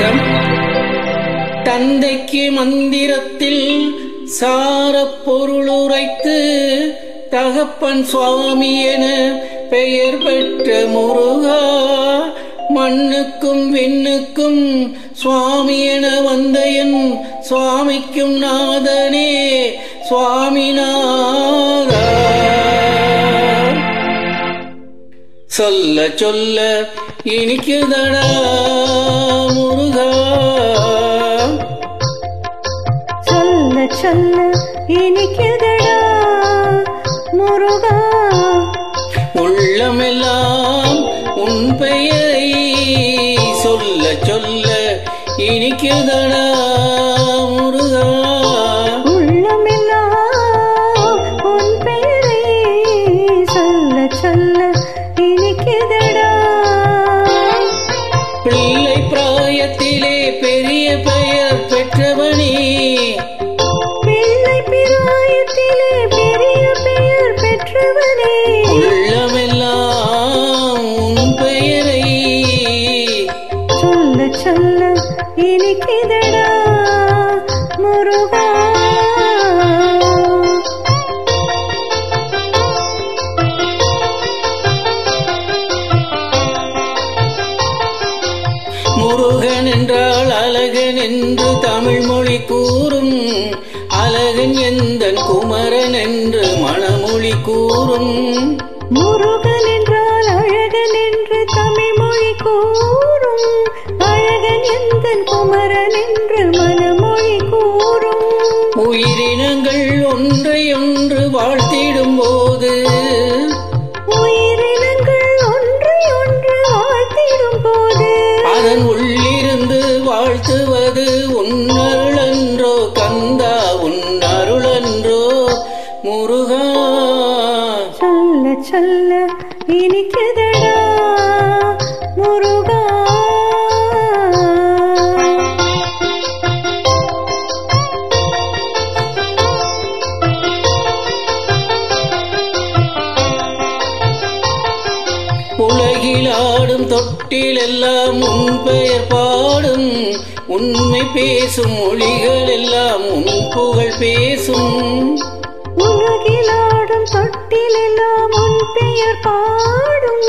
வணக்கம். தந்தைக்கு மந்திரத்தில் சாரப் பொருளுரைத்து தகப்பன் சுவாமி என பெயர் பெற்ற முருகா, மண்ணுக்கும் விண்ணுக்கும் சுவாமி என வந்த என் சுவாமிக்கும் நாதனே சுவாமிநாதா. சொல்ல சொல்ல இனிக்குதடா முருகா, சொல்ல சொல்ல இனிக்குதடா முருகா. உள்ளமெல்லாம் உன் பெயரை சொல்ல சொல்ல இனிக்குதடா முருகா. உள்ளமெல்லாம் உன் பெயரை சொல்ல சொல்ல இனிக்குதடா. பிள்ளை பிராயத்திலே பெரிய பெயர் பெற்றவனே, பிள்ளை பிராயத்திலே பெரிய பெயர் பெற்றவனே, உள்ளமெல்லாம் உன் பெயரை சொல்ல சொல்ல இனிக்குதடா முருகா. முருகன் என்றால் அழகன் என்று தமிழ் மொழி கூறும், அழகன் எந்தன் குமரன் என்று மணமொழி கூறும். முருகன் என்றால் அழகன் என்று தமிழ் மொழி கூறும், அழகன் எந்தன் குமரன் என்று மனமொழி கூறும். உயிரினங்கள் ஒன்றை ஒன்று வாழ்த்திடும் போது, உயிரினங்கள் ஒன்றை ஒன்று வாழ்த்திடும் போது, அதன் உள்ளிருந்து வாழ்த்துவது உன்னருளன்றோ கந்தா, உன்னருளன்றோ முருகா. சொல்ல சொல்ல இனிக்குதடா முருகா. உலகில் ஆடும் தொட்டில் எல்லாம் உன் பெயர் பாடும், உண்மை பேசும் மொழிகள் எல்லாம் உன் புகழ் பேசும். உலகில் ஆடும் தொட்டில் எல்லாம் உன் பெயர் பாடும்,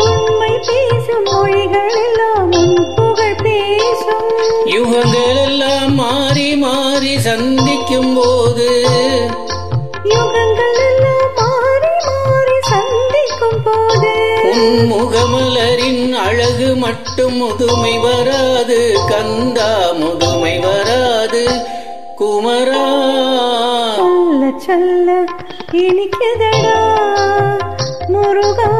உண்மை பேசும் மொழிகள் எல்லாம் உன் புகழ் பேசும். யுகங்கள் எல்லாம் மாறி மாறி சந்திக்கும் போது, யுகங்கள் எல்லாம் மாறி மாறி சந்திக்கும் போது, உன் முகமலரின் அழகு மட்டும் முதுமை வராது கந்தா, முதுமை வராது குமரா. சொல்ல சொல்ல இனிக்குதடா முருகா.